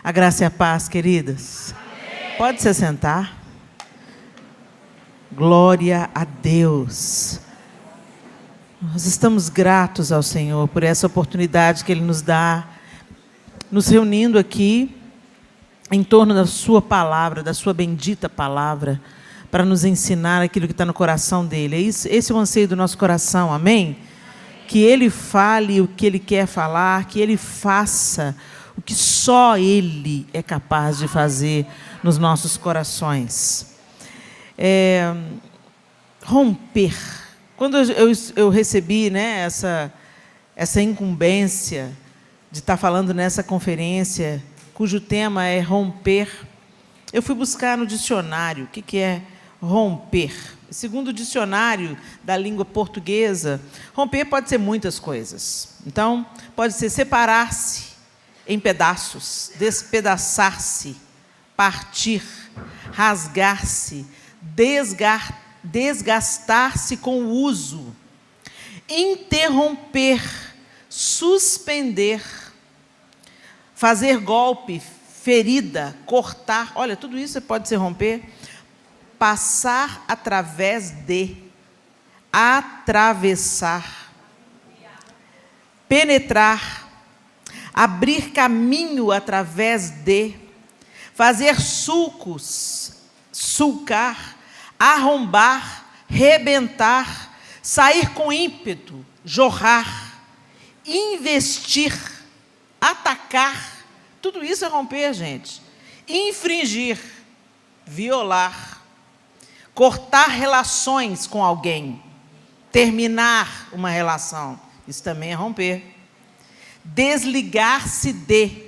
A graça e a paz, queridas. Amém. Pode se sentar. Glória a Deus. Nós estamos gratos ao Senhor por essa oportunidade que Ele nos dá, nos reunindo aqui em torno da sua palavra, da sua bendita palavra, para nos ensinar aquilo que está no coração dEle. Esse é o anseio do nosso coração, amém? Que Ele fale o que Ele quer falar, que Ele faça o que só Ele é capaz de fazer nos nossos corações. Romper. Quando eu recebi, né, essa incumbência de estar falando nessa conferência, cujo tema é romper, eu fui buscar no dicionário o que é romper. Segundo o dicionário da língua portuguesa, romper pode ser muitas coisas. Então, pode ser separar-se em pedaços, despedaçar-se, partir, rasgar-se, desgastar-se com o uso, interromper, suspender, fazer golpe, ferida, cortar. Olha, tudo isso pode ser romper. Passar através de, atravessar, penetrar, abrir caminho através de, fazer sulcos, sulcar, arrombar, rebentar, sair com ímpeto, jorrar, investir, atacar. Tudo isso é romper, gente. Infringir, violar, cortar relações com alguém, terminar uma relação, isso também é romper. Desligar-se de,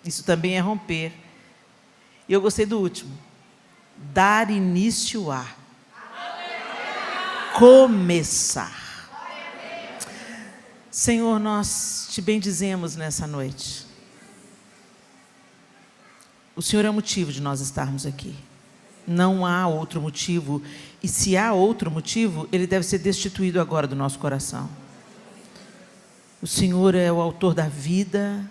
isso também é romper. E eu gostei do último. Dar início a. Começar. Senhor, nós te bendizemos nessa noite. O Senhor é o motivo de nós estarmos aqui. Não há outro motivo. E se há outro motivo, ele deve ser destituído agora do nosso coração. O Senhor é o autor da vida,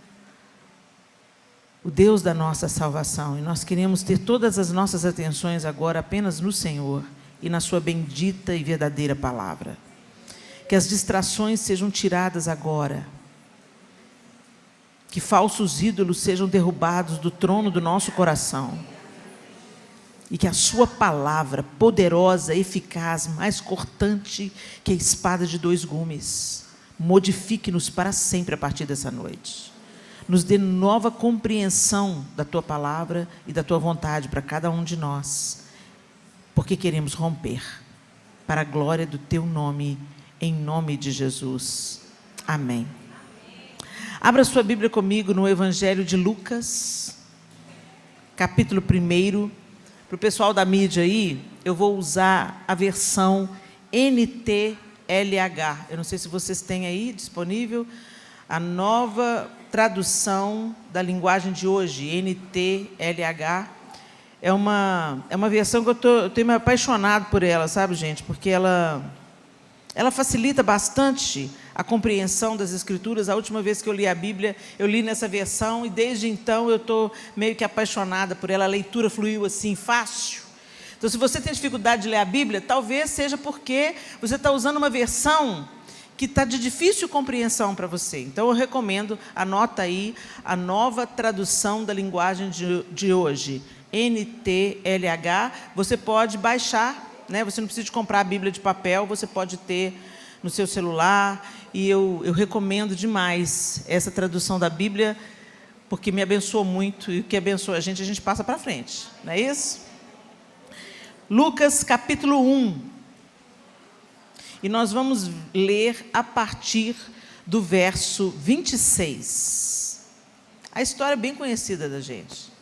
o Deus da nossa salvação. E nós queremos ter todas as nossas atenções agora apenas no Senhor e na sua bendita e verdadeira palavra. Que as distrações sejam tiradas agora. Que falsos ídolos sejam derrubados do trono do nosso coração. E que a sua palavra poderosa, eficaz, mais cortante que a espada de dois gumes, modifique-nos para sempre a partir dessa noite. Nos dê nova compreensão da tua palavra e da tua vontade para cada um de nós. Porque queremos romper para a glória do teu nome, em nome de Jesus. Amém. Abra sua Bíblia comigo no Evangelho de Lucas, capítulo 1. Para o pessoal da mídia aí, eu vou usar a versão NTLH. Eu não sei se vocês têm aí disponível a nova tradução da linguagem de hoje, NTLH. É uma versão que eu tenho me apaixonado por ela, sabe, gente? Porque ela facilita bastante a compreensão das Escrituras. A última vez que eu li a Bíblia, eu li nessa versão, e desde então eu estou meio que apaixonada por ela. A leitura fluiu assim, fácil. Então, se você tem dificuldade de ler a Bíblia, talvez seja porque você está usando uma versão que está de difícil compreensão para você. Então, eu recomendo, anota aí, a nova tradução da linguagem de hoje, NTLH. Você pode baixar, né? Você não precisa de comprar a Bíblia de papel, você pode ter no seu celular, e eu recomendo demais essa tradução da Bíblia, porque me abençoou muito, e o que abençoa a gente passa para frente, não é isso? Lucas capítulo 1, e nós vamos ler a partir do verso 26. A história é bem conhecida da gente.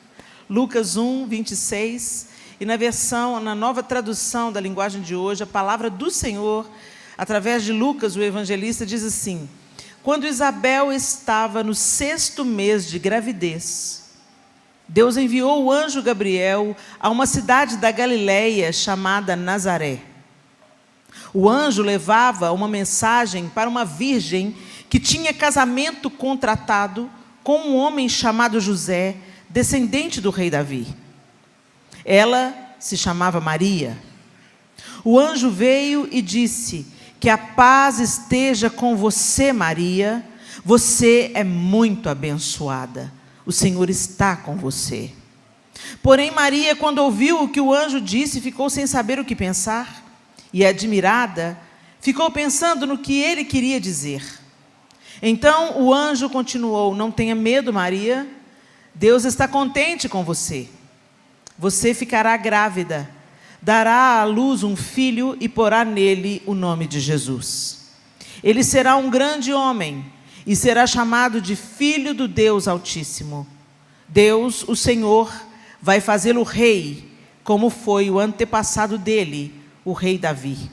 Lucas 1, 26, e na nova tradução da linguagem de hoje, a palavra do Senhor, através de Lucas, o evangelista, diz assim: quando Isabel estava no 6º mês de gravidez, Deus enviou o anjo Gabriel a uma cidade da Galileia chamada Nazaré. O anjo levava uma mensagem para uma virgem que tinha casamento contratado com um homem chamado José, descendente do rei Davi. Ela se chamava Maria. O anjo veio e disse: que a paz esteja com você, Maria. Você é muito abençoada. O Senhor está com você. Porém, Maria, quando ouviu o que o anjo disse, ficou sem saber o que pensar. E, admirada, ficou pensando no que ele queria dizer. Então o anjo continuou: não tenha medo, Maria. Deus está contente com você. Você ficará grávida, dará à luz um filho e porá nele o nome de Jesus. Ele será um grande homem e será chamado de Filho do Deus Altíssimo. Deus, o Senhor, vai fazê-lo rei, como foi o antepassado dele, o rei Davi.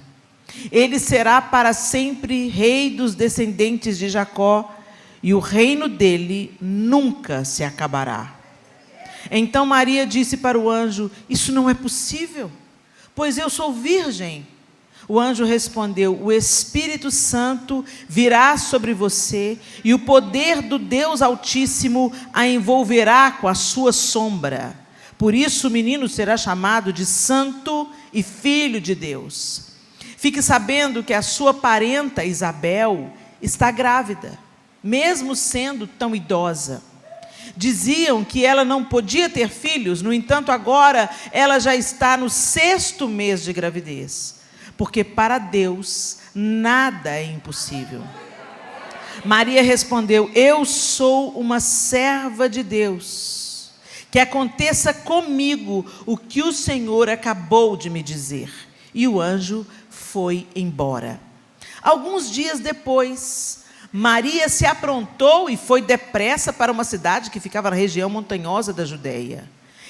Ele será para sempre rei dos descendentes de Jacó, e o reino dele nunca se acabará. Então Maria disse para o anjo: isso não é possível, pois eu sou virgem. O anjo respondeu: o Espírito Santo virá sobre você, e o poder do Deus Altíssimo a envolverá com a sua sombra. Por isso o menino será chamado de Santo e Filho de Deus. Fique sabendo que a sua parenta Isabel está grávida, mesmo sendo tão idosa. Diziam que ela não podia ter filhos, no entanto agora ela já está no 6º mês de gravidez, porque para Deus nada é impossível. Maria respondeu: eu sou uma serva de Deus, que aconteça comigo o que o Senhor acabou de me dizer. E o anjo foi embora. Alguns dias depois, Maria se aprontou e foi depressa para uma cidade que ficava na região montanhosa da Judeia.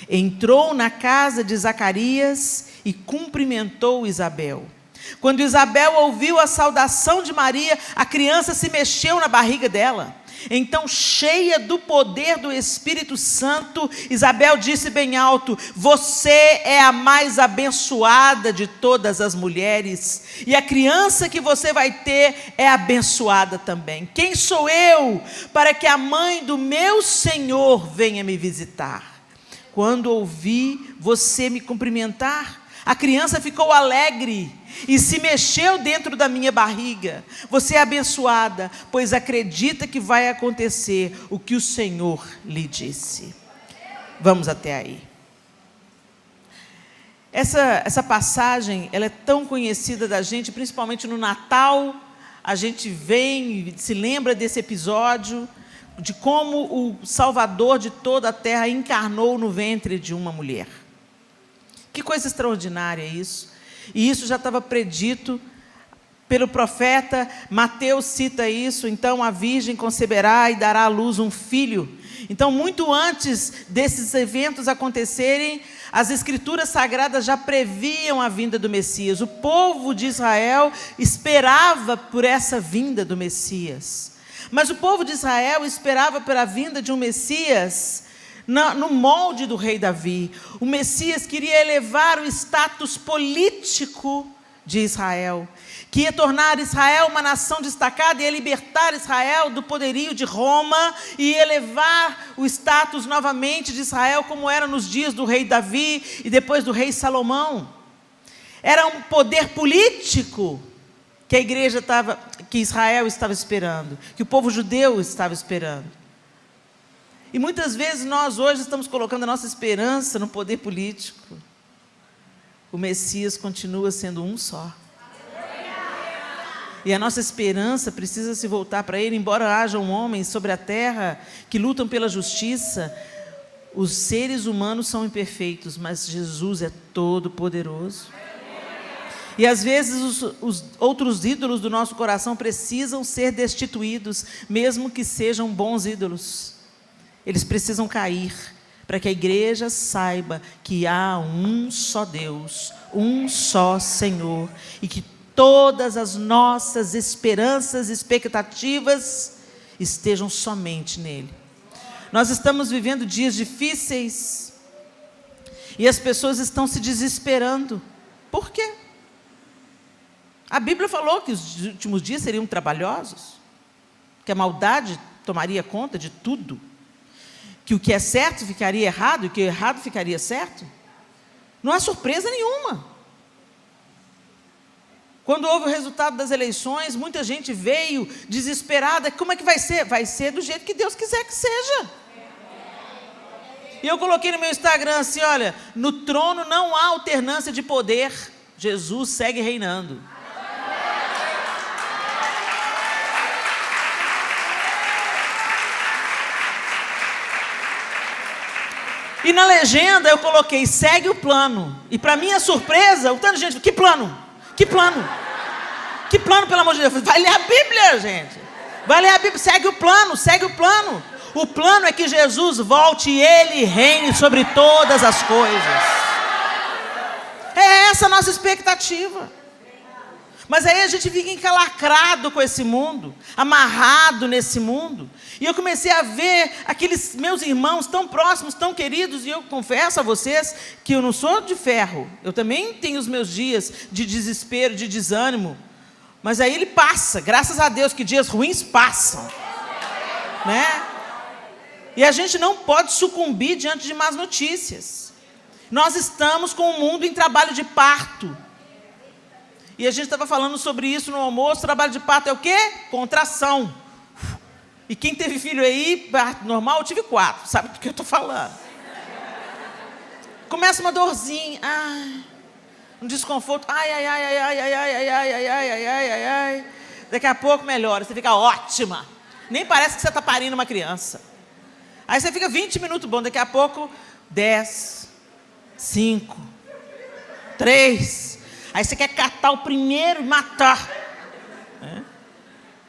Entrou na casa de Zacarias e cumprimentou Isabel. Quando Isabel ouviu a saudação de Maria, a criança se mexeu na barriga dela. Então, cheia do poder do Espírito Santo, Isabel disse bem alto: você é a mais abençoada de todas as mulheres, e a criança que você vai ter é abençoada também. Quem sou eu para que a mãe do meu Senhor venha me visitar? Quando ouvi você me cumprimentar, a criança ficou alegre e se mexeu dentro da minha barriga. Você é abençoada, pois acredita que vai acontecer o que o Senhor lhe disse. Vamos até aí. Essa passagem, ela é tão conhecida da gente, principalmente no Natal. A gente vem e se lembra desse episódio, de como o Salvador de toda a terra encarnou no ventre de uma mulher. Que coisa extraordinária isso. E isso já estava predito pelo profeta. Mateus cita isso: então a virgem conceberá e dará à luz um filho. Então, muito antes desses eventos acontecerem, as escrituras sagradas já previam a vinda do Messias. O povo de Israel esperava por essa vinda do Messias. Mas o povo de Israel esperava pela vinda de um Messias no molde do rei Davi. O Messias queria elevar o status político de Israel, que ia tornar Israel uma nação destacada, ia libertar Israel do poderio de Roma e elevar o status novamente de Israel como era nos dias do rei Davi e depois do rei Salomão. Era um poder político que a igreja estava, que Israel estava esperando, que o povo judeu estava esperando. E muitas vezes nós hoje estamos colocando a nossa esperança no poder político. O Messias continua sendo um só. E a nossa esperança precisa se voltar para Ele. Embora hajam homens sobre a terra que lutam pela justiça, os seres humanos são imperfeitos, mas Jesus é todo poderoso. E às vezes os outros ídolos do nosso coração precisam ser destituídos, mesmo que sejam bons ídolos. Eles precisam cair, para que a igreja saiba que há um só Deus, um só Senhor, e que todas as nossas esperanças e expectativas estejam somente nele. Nós estamos vivendo dias difíceis, e as pessoas estão se desesperando. Por quê? A Bíblia falou que os últimos dias seriam trabalhosos, que a maldade tomaria conta de tudo, que o que é certo ficaria errado e o que é errado ficaria certo? Não há surpresa nenhuma. Quando houve o resultado das eleições, muita gente veio desesperada. Como é que vai ser? Vai ser do jeito que Deus quiser que seja. E eu coloquei no meu Instagram assim, olha, no trono não há alternância de poder, Jesus segue reinando. E na legenda eu coloquei, segue o plano. E para minha surpresa, o tanto de gente, que plano? Que plano? Que plano, pelo amor de Deus? Vai ler a Bíblia, gente. Vai ler a Bíblia, segue o plano, segue o plano. O plano é que Jesus volte e Ele reine sobre todas as coisas. É essa a nossa expectativa. Mas aí a gente fica encalacrado com esse mundo, amarrado nesse mundo. E eu comecei a ver aqueles meus irmãos tão próximos, tão queridos, e eu confesso a vocês que eu não sou de ferro. Eu também tenho os meus dias de desespero, de desânimo. Mas aí ele passa, graças a Deus que dias ruins passam. Né? E a gente não pode sucumbir diante de más notícias. Nós estamos com o mundo em trabalho de parto. E a gente estava falando sobre isso no almoço. Trabalho de parto é o quê? Contração. E quem teve filho aí, parto normal, eu tive 4. Sabe do que eu estou falando? Começa uma dorzinha. Um desconforto. Daqui a pouco melhora. Você fica ótima. Nem parece que você está parindo uma criança. Aí você fica 20 minutos bom. Daqui a pouco, 10, 5, 3... Aí você quer catar o primeiro e matar.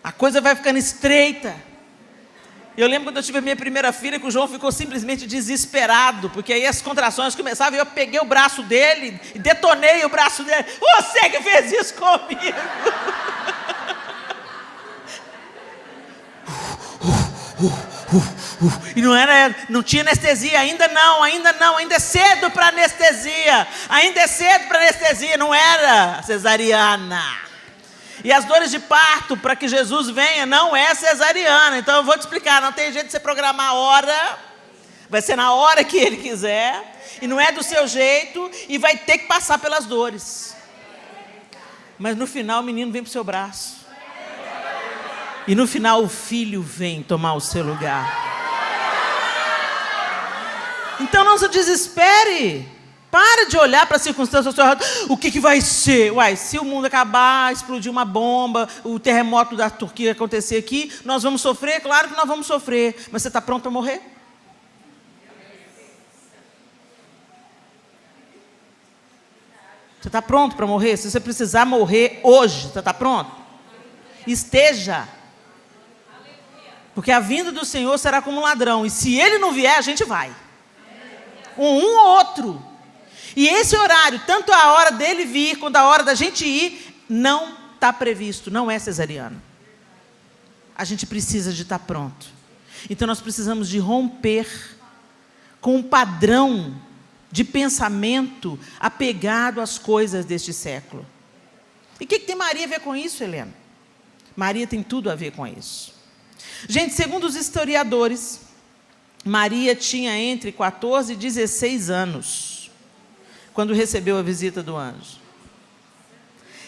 A coisa vai ficando estreita. Eu lembro quando eu tive a minha primeira filha, que o João ficou simplesmente desesperado, porque aí as contrações começavam e eu peguei o braço dele e detonei o braço dele. Você que fez isso comigo. E não tinha anestesia, ainda é cedo para anestesia, não era cesariana. E as dores de parto, para que Jesus venha, não é cesariana. Então eu vou te explicar, não tem jeito de você programar a hora, vai ser na hora que Ele quiser, e não é do seu jeito, e vai ter que passar pelas dores. Mas no final o menino vem para o seu braço. E no final o filho vem tomar o seu lugar. Então não se desespere. Para de olhar para as circunstâncias ao seu redor. O que vai ser? Uai, se o mundo acabar, explodir uma bomba, o terremoto da Turquia acontecer aqui, nós vamos sofrer? Claro que nós vamos sofrer. Mas você está pronto para morrer? Você está pronto para morrer? Se você precisar morrer hoje, você está pronto? Esteja. Porque a vinda do Senhor será como um ladrão. E se Ele não vier, a gente vai. Um ou outro. E esse horário, tanto a hora dele vir, quanto a hora da gente ir, não está previsto, não é cesariano. A gente precisa de estar pronto. Então nós precisamos de romper com um padrão de pensamento apegado às coisas deste século. E o que tem Maria a ver com isso, Helena? Maria tem tudo a ver com isso. Gente, segundo os historiadores, Maria tinha entre 14 e 16 anos, quando recebeu a visita do anjo.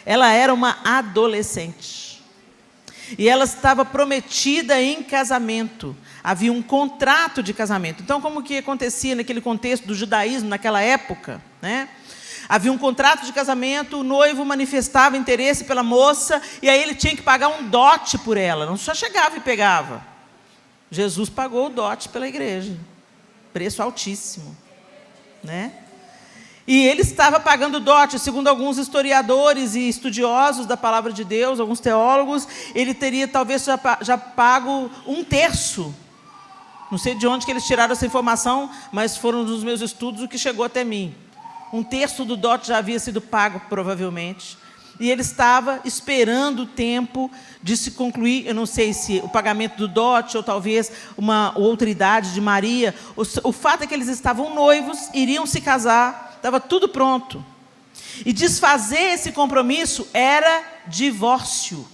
Ela era uma adolescente. E ela estava prometida em casamento. Havia um contrato de casamento. Então, como que acontecia naquele contexto do judaísmo, naquela época, né? Havia um contrato de casamento, o noivo manifestava interesse pela moça, e aí ele tinha que pagar um dote por ela. Não só chegava e pegava. Jesus pagou o dote pela igreja. Preço altíssimo, né? E ele estava pagando dote, segundo alguns historiadores e estudiosos da palavra de Deus, alguns teólogos, ele teria talvez já pago 1/3. Não sei de onde que eles tiraram essa informação, mas foram dos meus estudos o que chegou até mim. 1/3 do dote já havia sido pago, provavelmente. E ele estava esperando o tempo de se concluir, eu não sei se o pagamento do dote, ou talvez uma outra idade de Maria. O fato é que eles estavam noivos, iriam se casar, estava tudo pronto. E desfazer esse compromisso era divórcio.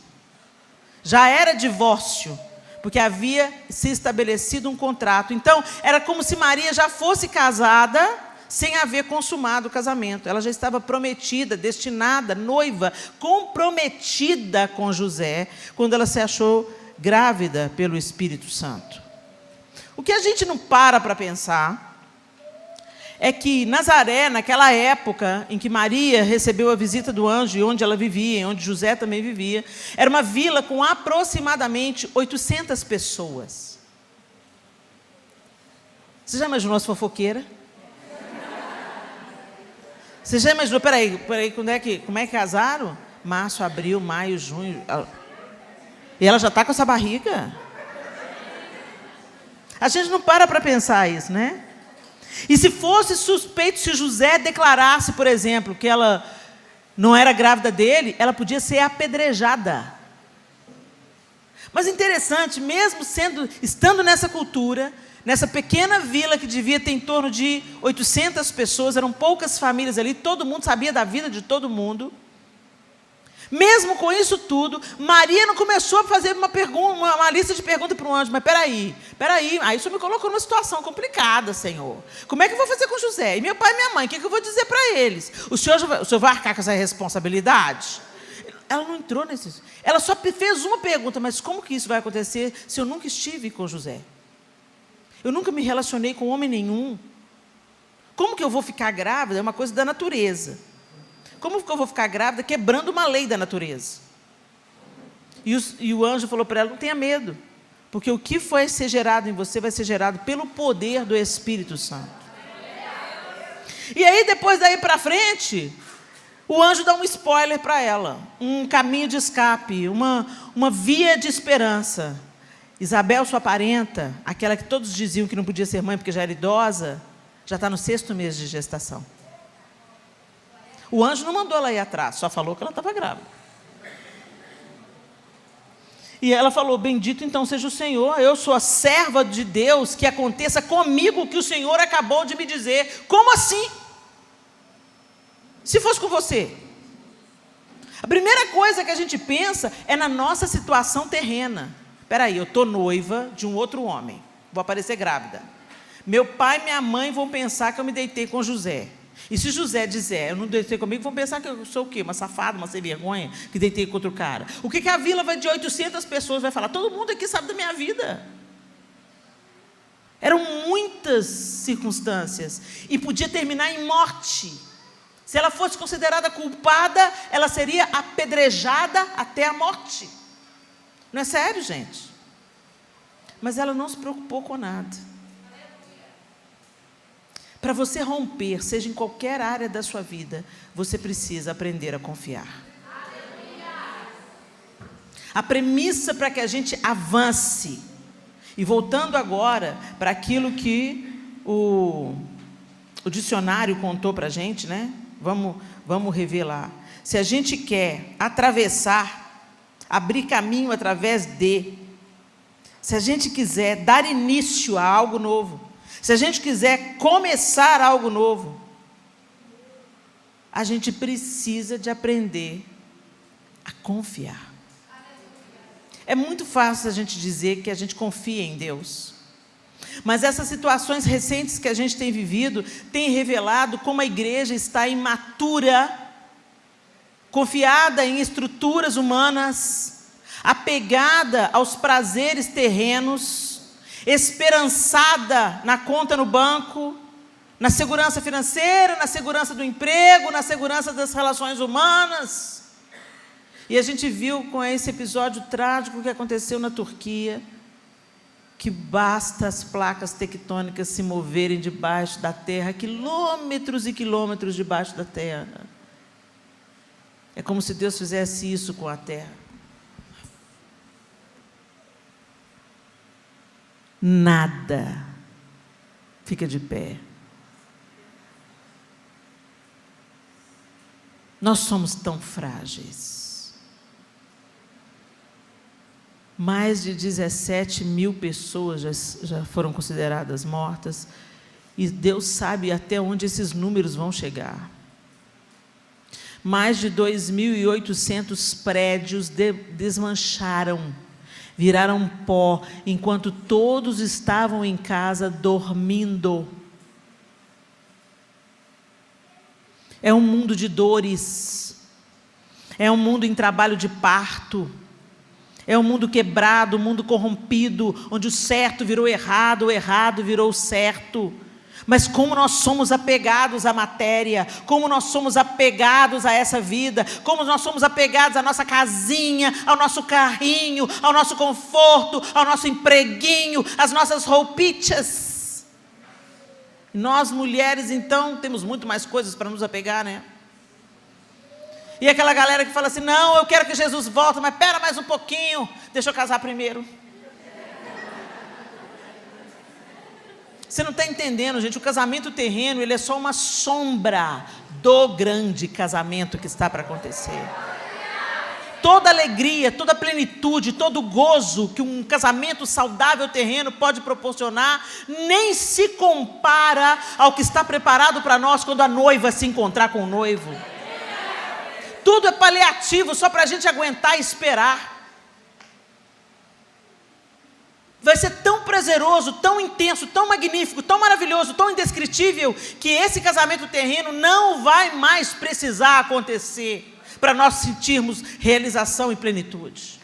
Já era divórcio. porque havia se estabelecido um contrato. Então, era como se Maria já fosse casada, sem haver consumado o casamento. Ela já estava prometida, destinada, noiva, comprometida com José, quando ela se achou grávida pelo Espírito Santo. O que a gente não para pensar é que Nazaré, naquela época em que Maria recebeu a visita do anjo, e onde ela vivia, e onde José também vivia, era uma vila com aproximadamente 800 pessoas. Você já imaginou as fofoqueiras? Você já imaginou, peraí, como é que casaram? Março, abril, maio, junho. E ela já está com essa barriga? A gente não para pensar isso, né? E se fosse suspeito, se José declarasse, por exemplo, que ela não era grávida dele, ela podia ser apedrejada. Mas interessante, mesmo estando nessa cultura, nessa pequena vila que devia ter em torno de 800 pessoas, eram poucas famílias ali, todo mundo sabia da vida de todo mundo. Mesmo com isso tudo, Maria não começou a fazer uma lista de perguntas para o anjo. Mas peraí, aí isso me colocou numa situação complicada, Senhor. Como é que eu vou fazer com José? E meu pai e minha mãe, o que eu vou dizer para eles? O senhor vai arcar com essa responsabilidade? Ela não entrou nesse... Ela só fez uma pergunta, mas como que isso vai acontecer se eu nunca estive com José? Eu nunca me relacionei com homem nenhum. Como que eu vou ficar grávida? É uma coisa da natureza. Como que eu vou ficar grávida quebrando uma lei da natureza? E o anjo falou para ela, não tenha medo, porque o que foi ser gerado em você vai ser gerado pelo poder do Espírito Santo. E aí, depois daí para frente, o anjo dá um spoiler para ela, um caminho de escape, uma via de esperança. Isabel, sua parenta, aquela que todos diziam que não podia ser mãe porque já era idosa, já está no 6º mês de gestação. O anjo não mandou ela ir atrás, só falou que ela estava grávida. E ela falou, bendito então seja o Senhor, eu sou a serva de Deus, que aconteça comigo o que o Senhor acabou de me dizer. Como assim? Se fosse com você? A primeira coisa que a gente pensa é na nossa situação terrena. Espera aí, eu estou noiva de um outro homem, vou aparecer grávida. Meu pai e minha mãe vão pensar que eu me deitei com José. E se José dizer, eu não deitei comigo, vão pensar que eu sou o quê? Uma safada, uma sem vergonha, que deitei com outro cara. O que a vila de 800 pessoas vai falar? Todo mundo aqui sabe da minha vida. Eram muitas circunstâncias. E podia terminar em morte. Se ela fosse considerada culpada, ela seria apedrejada até a morte. Não é sério, gente? Mas ela não se preocupou com nada. Para você romper, seja em qualquer área da sua vida, você precisa aprender a confiar. A premissa para que a gente avance, e voltando agora para aquilo que o dicionário contou para a gente, né? Vamos revelar. Se a gente quer atravessar, abrir caminho através de, se a gente quiser dar início a algo novo, se a gente quiser começar algo novo, a gente precisa de aprender a confiar. É muito fácil a gente dizer que a gente confia em Deus. Mas essas situações recentes que a gente tem vivido, têm revelado como a igreja está imatura, confiada em estruturas humanas, apegada aos prazeres terrenos, esperançada na conta no banco, na segurança financeira, na segurança do emprego, na segurança das relações humanas. E a gente viu com esse episódio trágico que aconteceu na Turquia, que basta as placas tectônicas se moverem debaixo da terra, quilômetros e quilômetros debaixo da terra. É como se Deus fizesse isso com a terra. Nada fica de pé. Nós somos tão frágeis. Mais de 17 mil pessoas já foram consideradas mortas, e Deus sabe até onde esses números vão chegar. Mais de 2.800 prédios desmancharam, viraram pó, enquanto todos estavam em casa dormindo. É um mundo de dores, é um mundo em trabalho de parto, é um mundo quebrado, um mundo corrompido, onde o certo virou errado, o errado virou certo. Mas como nós somos apegados à matéria, como nós somos apegados a essa vida, como nós somos apegados à nossa casinha, ao nosso carrinho, ao nosso conforto, ao nosso empreguinho, às nossas roupitas. Nós mulheres, então, temos muito mais coisas para nos apegar, né? E aquela galera que fala assim, não, eu quero que Jesus volte, mas espera mais um pouquinho, deixa eu casar primeiro. Você não está entendendo, gente, o casamento terreno, ele é só uma sombra do grande casamento que está para acontecer. Toda alegria, toda plenitude, todo gozo que um casamento saudável terreno pode proporcionar, nem se compara ao que está preparado para nós quando a noiva se encontrar com o noivo. Tudo é paliativo, só para a gente aguentar e esperar. Vai ser tão prazeroso, tão intenso, tão magnífico, tão maravilhoso, tão indescritível, que esse casamento terreno não vai mais precisar acontecer para nós sentirmos realização e plenitude.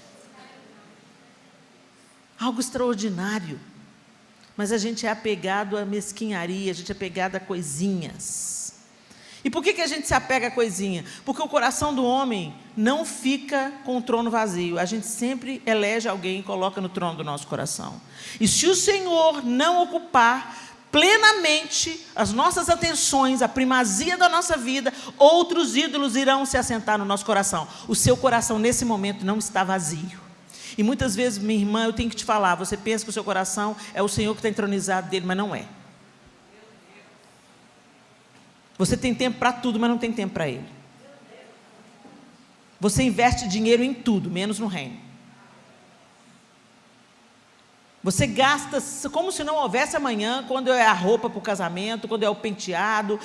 Algo extraordinário. Mas a gente é apegado à mesquinharia, a gente é apegado a coisinhas. E por que a gente se apega a coisinha? Porque o coração do homem não fica com o trono vazio. A gente sempre elege alguém e coloca no trono do nosso coração. E se o Senhor não ocupar plenamente as nossas atenções, a primazia da nossa vida, outros ídolos irão se assentar no nosso coração. O seu coração nesse momento não está vazio. E muitas vezes, minha irmã, eu tenho que te falar, você pensa que o seu coração é o Senhor que está entronizado dele, mas não é. Você tem tempo para tudo, mas não tem tempo para Ele. Você investe dinheiro em tudo, menos no reino. Você gasta como se não houvesse amanhã, quando é a roupa para o casamento, quando é o penteado,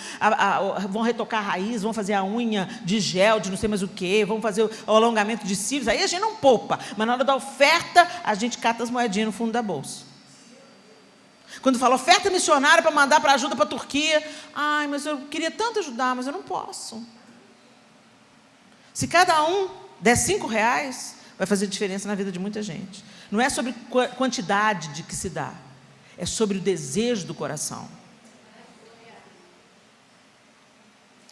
vão retocar a raiz, vão fazer a unha de gel, de não sei mais o que, vão fazer o alongamento de cílios, aí a gente não poupa, mas na hora da oferta, a gente cata as moedinhas no fundo da bolsa. Quando fala oferta missionária para mandar para ajuda para a Turquia, ai, mas eu queria tanto ajudar, mas eu não posso. Se cada um der R$5, vai fazer diferença na vida de muita gente. Não é sobre quantidade de que se dá, é sobre o desejo do coração.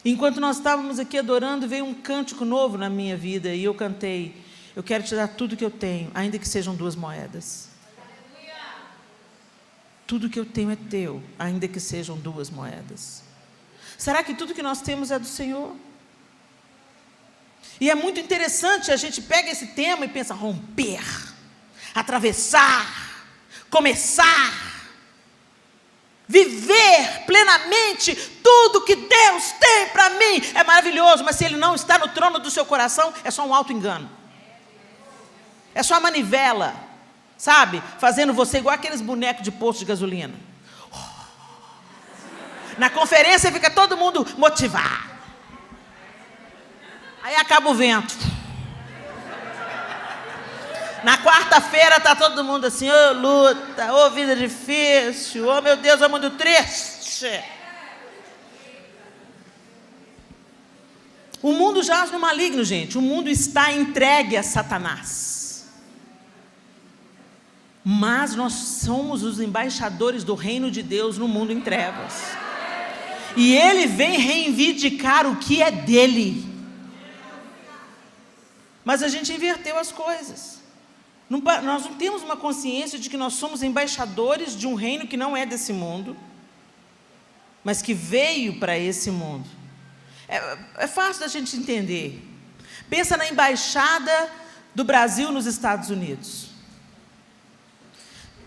Enquanto nós estávamos aqui adorando, veio um cântico novo na minha vida, e eu cantei, eu quero te dar tudo que eu tenho, ainda que sejam 2 moedas. Tudo que eu tenho é teu, ainda que sejam 2 moedas. Será que tudo que nós temos é do Senhor? E é muito interessante, a gente pega esse tema e pensa, romper, atravessar, começar, viver plenamente tudo que Deus tem para mim. É maravilhoso, mas se Ele não está no trono do seu coração, é só um auto-engano. É só a manivela. Sabe, fazendo você igual aqueles bonecos de posto de gasolina. Na conferência fica todo mundo motivado. Aí acaba o vento. Na quarta-feira está todo mundo assim, ô luta, ô vida difícil, ô meu Deus, é muito triste. O mundo jaz no maligno, gente. O mundo está entregue a Satanás. Mas nós somos os embaixadores do reino de Deus no mundo em trevas. E Ele vem reivindicar o que é dele. Mas a gente inverteu as coisas. Nós não temos uma consciência de que nós somos embaixadores de um reino que não é desse mundo, mas que veio para esse mundo. É fácil da gente entender. Pensa na embaixada do Brasil nos Estados Unidos.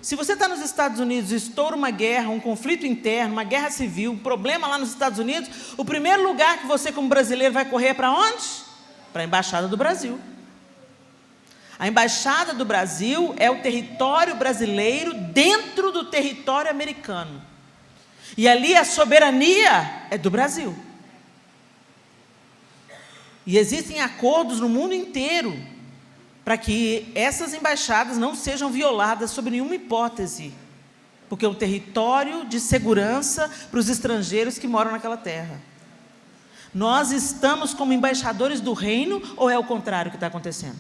Se você está nos Estados Unidos e estoura uma guerra, um conflito interno, uma guerra civil, um problema lá nos Estados Unidos, o primeiro lugar que você como brasileiro vai correr é para onde? Para a Embaixada do Brasil. A Embaixada do Brasil é o território brasileiro dentro do território americano. E ali a soberania é do Brasil. E existem acordos no mundo inteiro para que essas embaixadas não sejam violadas sob nenhuma hipótese, porque é um território de segurança para os estrangeiros que moram naquela terra. Nós estamos como embaixadores do reino, ou é o contrário que está acontecendo?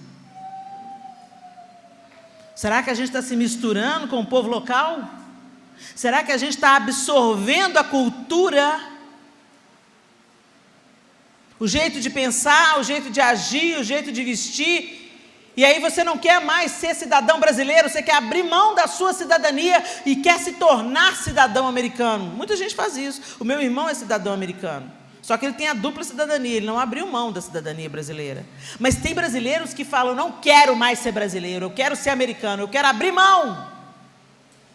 Será que a gente está se misturando com o povo local? Será que a gente está absorvendo a cultura, o jeito de pensar, o jeito de agir, o jeito de vestir? E aí você não quer mais ser cidadão brasileiro, você quer abrir mão da sua cidadania e quer se tornar cidadão americano. Muita gente faz isso. O meu irmão é cidadão americano, só que ele tem a dupla cidadania, ele não abriu mão da cidadania brasileira. Mas tem brasileiros que falam, não quero mais ser brasileiro, eu quero ser americano, eu quero abrir mão.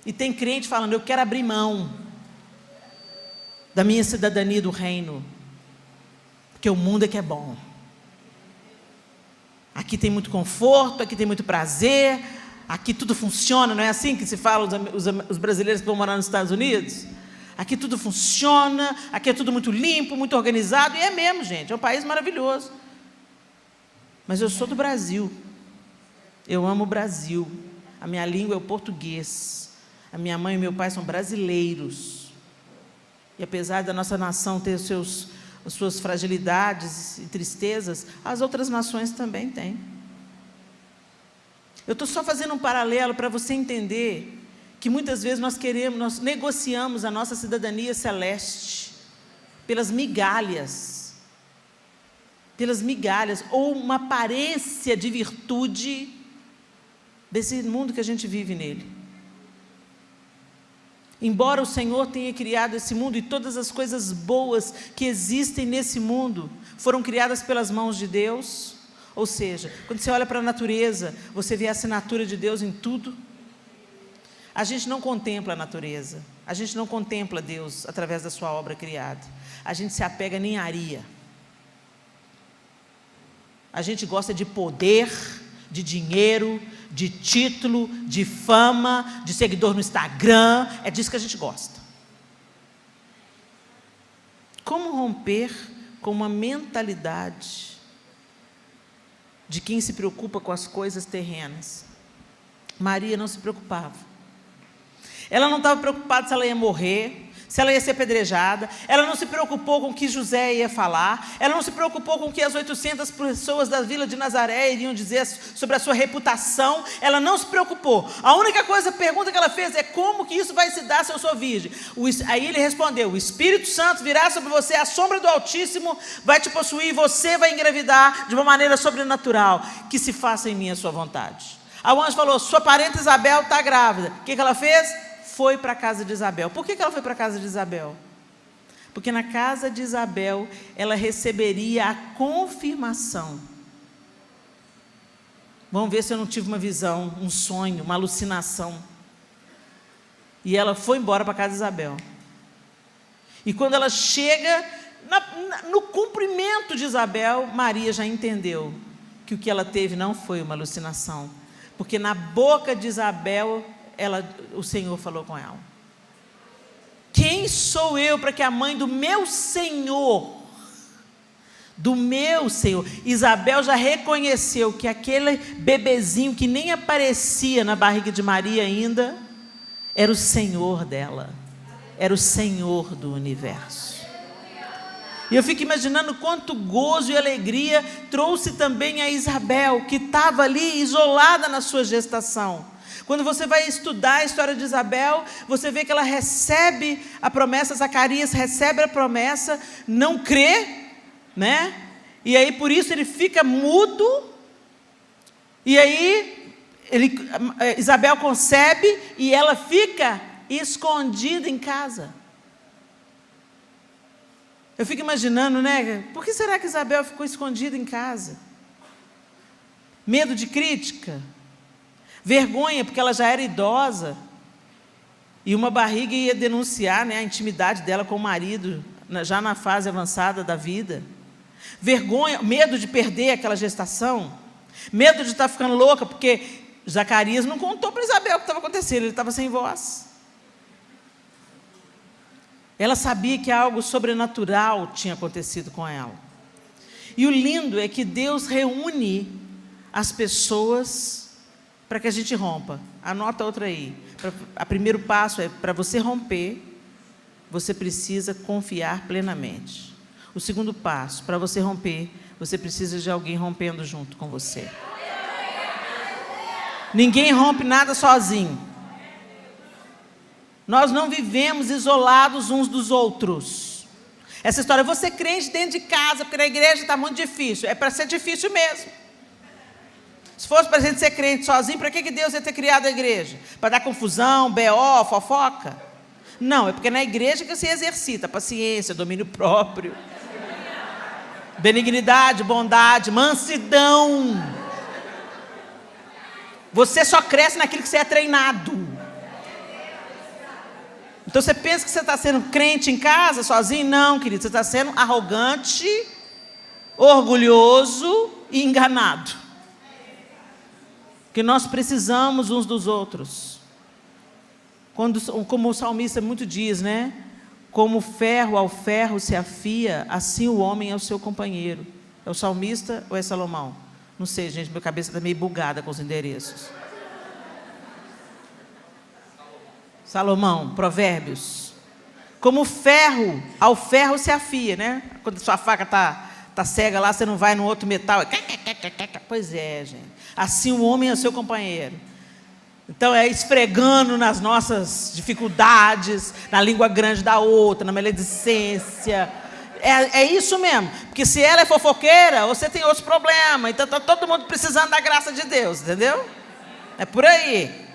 E tem crente falando, eu quero abrir mão da minha cidadania do reino, porque o mundo é que é bom. Aqui tem muito conforto, aqui tem muito prazer, aqui tudo funciona, não é assim que se fala os brasileiros que vão morar nos Estados Unidos? Aqui tudo funciona, aqui é tudo muito limpo, muito organizado, e é mesmo, gente, é um país maravilhoso. Mas eu sou do Brasil, eu amo o Brasil, a minha língua é o português, a minha mãe e meu pai são brasileiros, e apesar da nossa nação ter as suas fragilidades e tristezas, as outras nações também têm. Eu estou só fazendo um paralelo para você entender que muitas vezes nós negociamos a nossa cidadania celeste pelas migalhas, ou uma aparência de virtude desse mundo que a gente vive nele. Embora o Senhor tenha criado esse mundo e todas as coisas boas que existem nesse mundo foram criadas pelas mãos de Deus, ou seja, quando você olha para a natureza, você vê a assinatura de Deus em tudo. A gente não contempla a natureza, a gente não contempla Deus através da sua obra criada, a gente se apega à ninharia. A gente gosta de poder, de dinheiro, de título, de fama, de seguidor no Instagram, é disso que a gente gosta. Como romper com uma mentalidade de quem se preocupa com as coisas terrenas? Maria não se preocupava. Ela não estava preocupada se ela ia morrer, se ela ia ser apedrejada, ela não se preocupou com o que José ia falar, ela não se preocupou com o que as 800 pessoas da vila de Nazaré iriam dizer sobre a sua reputação, ela não se preocupou. A única pergunta que ela fez é como que isso vai se dar se eu sou virgem? Aí ele respondeu, o Espírito Santo virá sobre você, a sombra do Altíssimo vai te possuir, e você vai engravidar de uma maneira sobrenatural, que se faça em mim a sua vontade. Aí o anjo falou, sua parente Isabel está grávida. O que ela fez? Foi para a casa de Isabel. Por que ela foi para a casa de Isabel? Porque na casa de Isabel, ela receberia a confirmação. Vamos ver se eu não tive uma visão, um sonho, uma alucinação. E ela foi embora para a casa de Isabel. E quando ela chega, no cumprimento de Isabel, Maria já entendeu que o que ela teve não foi uma alucinação. Porque na boca de Isabel, o Senhor falou com ela. Quem sou eu para que a mãe do meu Senhor, Isabel já reconheceu que aquele bebezinho que nem aparecia na barriga de Maria ainda, era o Senhor dela, era o Senhor do universo. E eu fico imaginando quanto gozo e alegria trouxe também a Isabel, que estava ali isolada na sua gestação. Quando você vai estudar a história de Isabel, você vê que ela recebe a promessa, Zacarias recebe a promessa, não crê, né? E aí por isso ele fica mudo, e aí Isabel concebe e ela fica escondida em casa. Eu fico imaginando, né? Por que será que Isabel ficou escondida em casa? Medo de crítica? Vergonha, porque ela já era idosa, e uma barriga ia denunciar, né, a intimidade dela com o marido, já na fase avançada da vida. Vergonha, medo de perder aquela gestação, medo de estar ficando louca, porque Zacarias não contou para Isabel o que estava acontecendo, ele estava sem voz. Ela sabia que algo sobrenatural tinha acontecido com ela. E o lindo é que Deus reúne as pessoas para que a gente rompa. Anota outra aí. O primeiro passo é, para você romper, você precisa confiar plenamente. O segundo passo, para você romper, você precisa de alguém rompendo junto com você. Ninguém rompe nada sozinho. Nós não vivemos isolados uns dos outros. Essa história, você crente dentro de casa, porque na igreja está muito difícil. É para ser difícil mesmo. Se fosse para a gente ser crente sozinho, para que Deus ia ter criado a igreja? Para dar confusão, BO, fofoca? Não, é porque na igreja que se exercita paciência, domínio próprio, benignidade, bondade, mansidão. Você só cresce naquilo que você é treinado. Então você pensa que você está sendo crente em casa, sozinho? Não, querido, você está sendo arrogante, orgulhoso e enganado. Porque nós precisamos uns dos outros. Como o salmista muito diz, né? Como ferro ao ferro se afia, assim o homem é o seu companheiro. É o salmista ou é Salomão? Não sei, gente, minha cabeça está meio bugada com os endereços. Salomão, Provérbios. Como ferro ao ferro se afia, né? Quando a sua faca tá cega lá, você não vai no outro metal. Pois é, gente. Assim o homem é o seu companheiro. Então é esfregando nas nossas dificuldades, na língua grande da outra, na maledicência. É isso mesmo. Porque se ela é fofoqueira, você tem outros problemas. Então está todo mundo precisando da graça de Deus, entendeu? É por aí.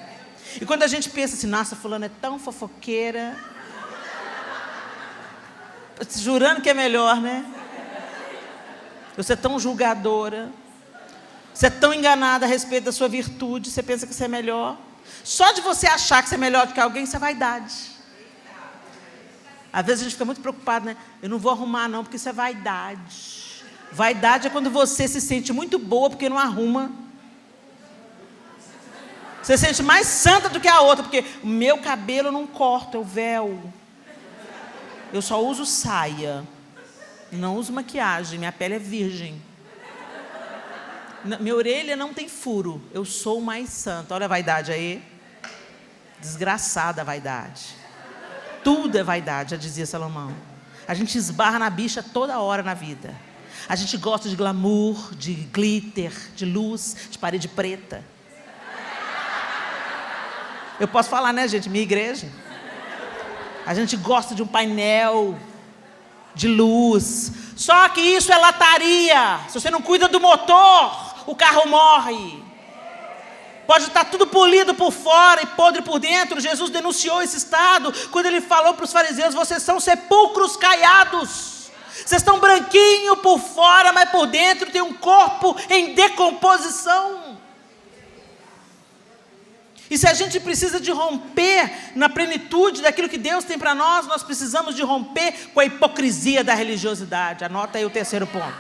E quando a gente pensa assim, nossa, fulano é tão fofoqueira, jurando que é melhor, né? Você é tão julgadora, você é tão enganada a respeito da sua virtude, você pensa que você é melhor. Só de você achar que você é melhor do que alguém, isso é vaidade. Às vezes a gente fica muito preocupado, né? Eu não vou arrumar não, porque isso é vaidade. Vaidade é quando você se sente muito boa porque não arruma. Você se sente mais santa do que a outra, porque o meu cabelo eu não corto, eu véu. Eu só uso saia. Não uso maquiagem, minha pele é virgem. Minha orelha não tem furo, eu sou mais santa. Olha a vaidade aí. Desgraçada a vaidade. Tudo é vaidade, já dizia Salomão. A gente esbarra na bicha toda hora na vida. A gente gosta de glamour, de glitter, de luz, de parede preta. Eu posso falar, né, gente? Minha igreja. A gente gosta de um painel de luz. Só que isso é lataria. Se você não cuida do motor, o carro morre. Pode estar tudo polido por fora e podre por dentro. Jesus denunciou esse estado quando ele falou para os fariseus: vocês são sepulcros caiados. Vocês estão branquinho por fora, mas por dentro tem um corpo em decomposição. E se a gente precisa de romper na plenitude daquilo que Deus tem para nós, nós precisamos de romper com a hipocrisia da religiosidade. Anota aí o terceiro ponto.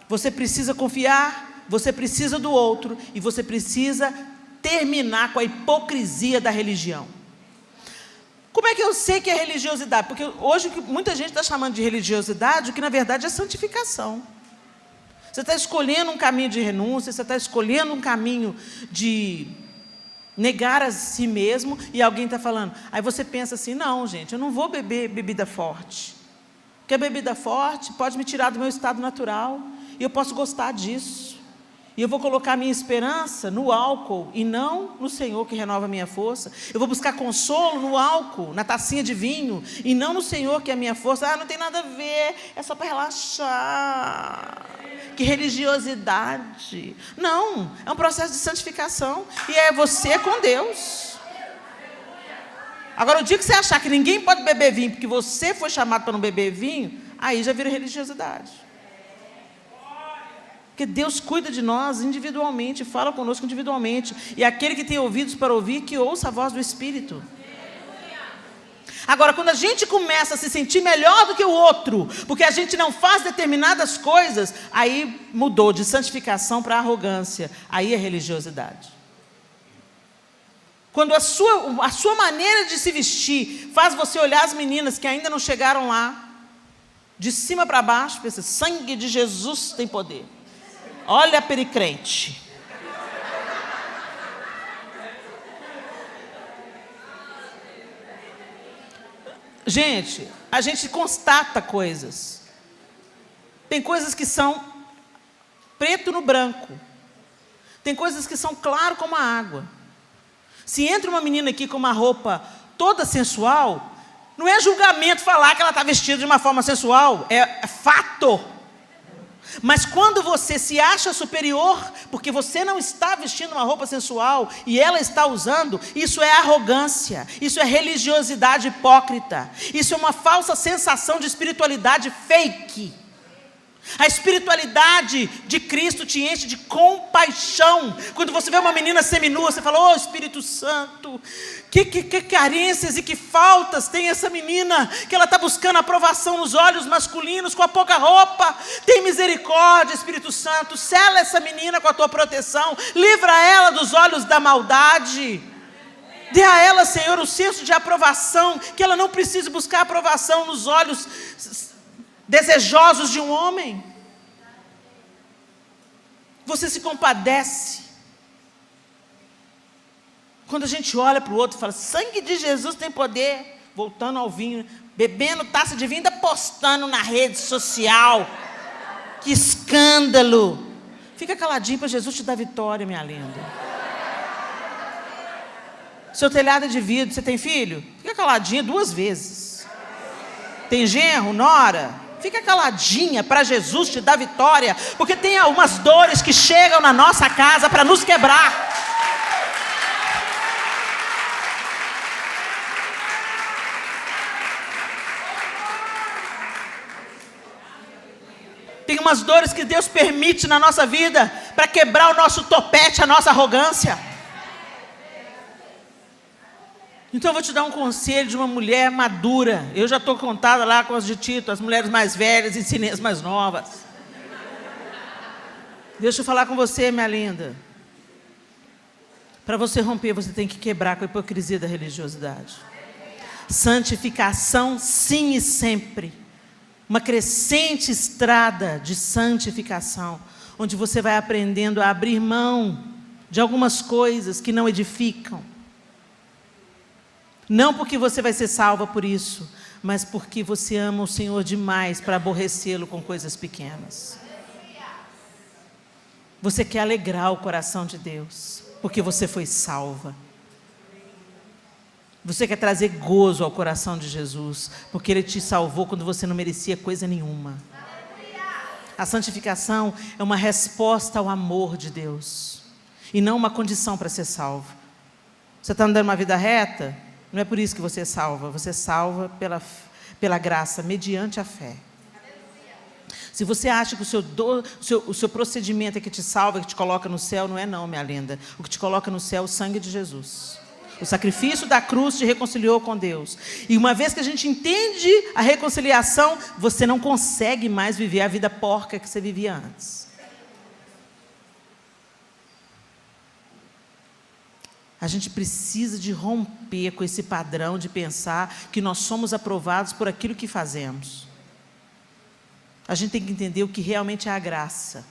Você precisa confiar, você precisa do outro e você precisa terminar com a hipocrisia da religião. Como é que eu sei que é religiosidade? Porque hoje muita gente está chamando de religiosidade o que na verdade é santificação. Você está escolhendo um caminho de renúncia, você está escolhendo um caminho de negar a si mesmo, e alguém está falando. Aí você pensa assim, não, gente, eu não vou beber bebida forte. Porque a bebida forte pode me tirar do meu estado natural, e eu posso gostar disso. E eu vou colocar a minha esperança no álcool, e não no Senhor que renova a minha força. Eu vou buscar consolo no álcool, na tacinha de vinho, e não no Senhor que é a minha força. Ah, não tem nada a ver, é só para relaxar. Que religiosidade. Não, é um processo de santificação. E é você com Deus. Agora, o dia que você achar que ninguém pode beber vinho, porque você foi chamado para não beber vinho, aí já vira religiosidade. Porque Deus cuida de nós individualmente, fala conosco individualmente. E aquele que tem ouvidos para ouvir, que ouça a voz do Espírito. Agora, quando a gente começa a se sentir melhor do que o outro, porque a gente não faz determinadas coisas, aí mudou de santificação para arrogância. Aí é religiosidade. Quando a sua maneira de se vestir faz você olhar as meninas que ainda não chegaram lá, de cima para baixo, pensa, sangue de Jesus tem poder. Olha a pericrente. Gente, a gente constata coisas. Tem coisas que são preto no branco. Tem coisas que são claro como a água. Se entra uma menina aqui com uma roupa toda sensual, não é julgamento falar que ela está vestida de uma forma sensual, é fato. Mas quando você se acha superior, porque você não está vestindo uma roupa sensual e ela está usando, isso é arrogância, isso é religiosidade hipócrita, isso é uma falsa sensação de espiritualidade fake. A espiritualidade de Cristo te enche de compaixão. Quando você vê uma menina seminua, você fala: oh Espírito Santo, que carências e que faltas tem essa menina, que ela está buscando aprovação nos olhos masculinos com a pouca roupa. Tem misericórdia, Espírito Santo, sela essa menina com a tua proteção, livra ela dos olhos da maldade. Dê a ela, Senhor, o senso de aprovação, que ela não precise buscar aprovação nos olhos desejosos de um homem. Você se compadece. Quando a gente olha para o outro e fala: sangue de Jesus tem poder. Voltando ao vinho, bebendo taça de vinho, ainda postando na rede social. Que escândalo. Fica caladinho para Jesus te dar vitória, minha linda. Seu telhado é de vidro, você tem filho? Fica caladinha 2 vezes. Tem genro, nora? Fica caladinha para Jesus te dar vitória, porque tem algumas dores que chegam na nossa casa para nos quebrar. Tem umas dores que Deus permite na nossa vida para quebrar o nosso topete, a nossa arrogância. Então eu vou te dar um conselho de uma mulher madura. Eu já estou contada lá com as de Tito, as mulheres mais velhas, ensinei as mais novas. Deixa eu falar com você, minha linda. Para você romper, você tem que quebrar com a hipocrisia da religiosidade. Santificação, sim e sempre. Uma crescente estrada de santificação, onde você vai aprendendo a abrir mão de algumas coisas que não edificam. Não porque você vai ser salva por isso, mas porque você ama o Senhor demais para aborrecê-lo com coisas pequenas. Você quer alegrar o coração de Deus, porque você foi salva. Você quer trazer gozo ao coração de Jesus, porque Ele te salvou quando você não merecia coisa nenhuma. A santificação é uma resposta ao amor de Deus, e não uma condição para ser salvo. Você está andando uma vida reta? Não é por isso que você é salva. Você é salva pela graça, mediante a fé. Se você acha que o seu procedimento é que te salva, que te coloca no céu, não é não, minha linda. O que te coloca no céu é o sangue de Jesus. O sacrifício da cruz te reconciliou com Deus. E uma vez que a gente entende a reconciliação, você não consegue mais viver a vida porca que você vivia antes. A gente precisa de romper com esse padrão de pensar que nós somos aprovados por aquilo que fazemos. A gente tem que entender o que realmente é a graça.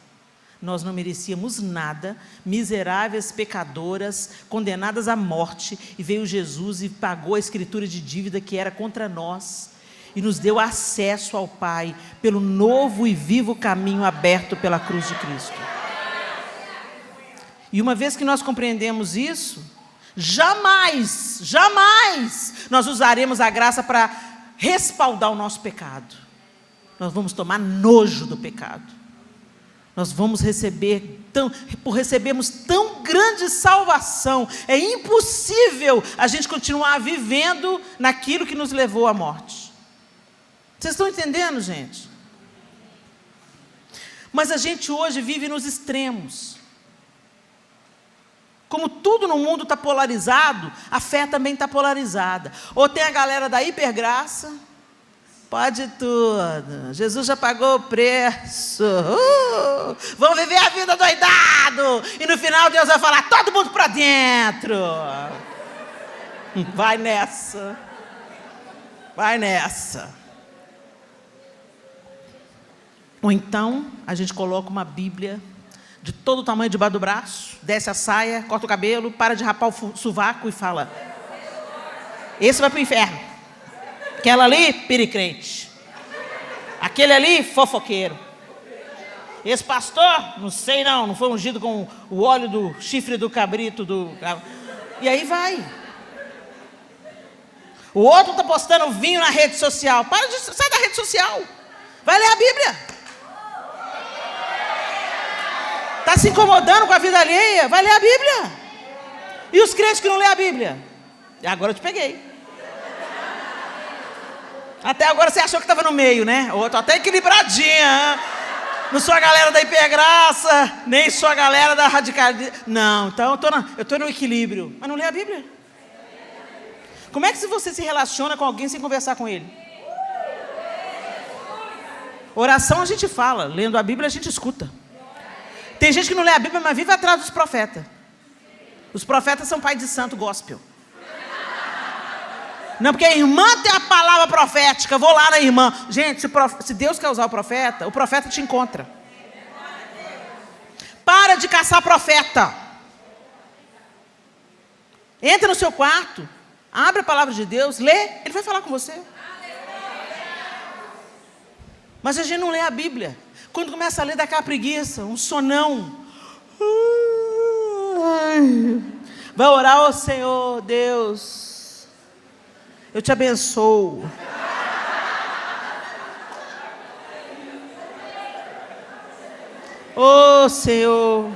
Nós não merecíamos nada, miseráveis pecadoras, condenadas à morte, e veio Jesus e pagou a escritura de dívida que era contra nós, e nos deu acesso ao Pai, pelo novo e vivo caminho aberto pela cruz de Cristo. E uma vez que nós compreendemos isso, jamais nós usaremos a graça para respaldar o nosso pecado. Nós vamos tomar nojo do pecado. Nós vamos por recebermos tão grande salvação, é impossível a gente continuar vivendo naquilo que nos levou à morte. Vocês estão entendendo, gente? Mas a gente hoje vive nos extremos. Como tudo no mundo está polarizado, a fé também está polarizada. Ou tem a galera da hipergraça, pode tudo, Jesus já pagou o preço, vamos viver a vida doidado, e no final Deus vai falar: todo mundo para dentro, vai nessa, vai nessa. Ou então a gente coloca uma Bíblia de todo o tamanho debaixo do braço, desce a saia, corta o cabelo, para de rapar o sovaco e fala: esse vai para o inferno. Aquela ali, piricrente. Aquele ali, fofoqueiro. Esse pastor, não sei não foi ungido com o óleo do chifre do cabrito. E aí vai. O outro está postando vinho na rede social. Sai da rede social. Vai ler a Bíblia. Está se incomodando com a vida alheia? Vai ler a Bíblia. E os crentes que não lêem a Bíblia? Agora eu te peguei. Até agora você achou que estava no meio, né? Eu estou até equilibradinha. Não sou a galera da hipergraça, nem sou a galera da radicalidade. Não, então eu estou no equilíbrio. Mas não lê a Bíblia. Como é que você se relaciona com alguém sem conversar com ele? Oração a gente fala, lendo a Bíblia a gente escuta. Tem gente que não lê a Bíblia, mas vive atrás dos profetas. Os profetas são pai de santo gospel. Não, porque a irmã tem a palavra profética, vou lá na irmã. Gente, se Deus quer usar o profeta te encontra. Para de caçar profeta. Entra no seu quarto, abre a palavra de Deus, lê, ele vai falar com você. Mas a gente não lê a Bíblia. Quando começa a ler, dá aquela preguiça, um sonão. Vai orar ao Senhor, Deus. Eu te abençoo. Ô Senhor.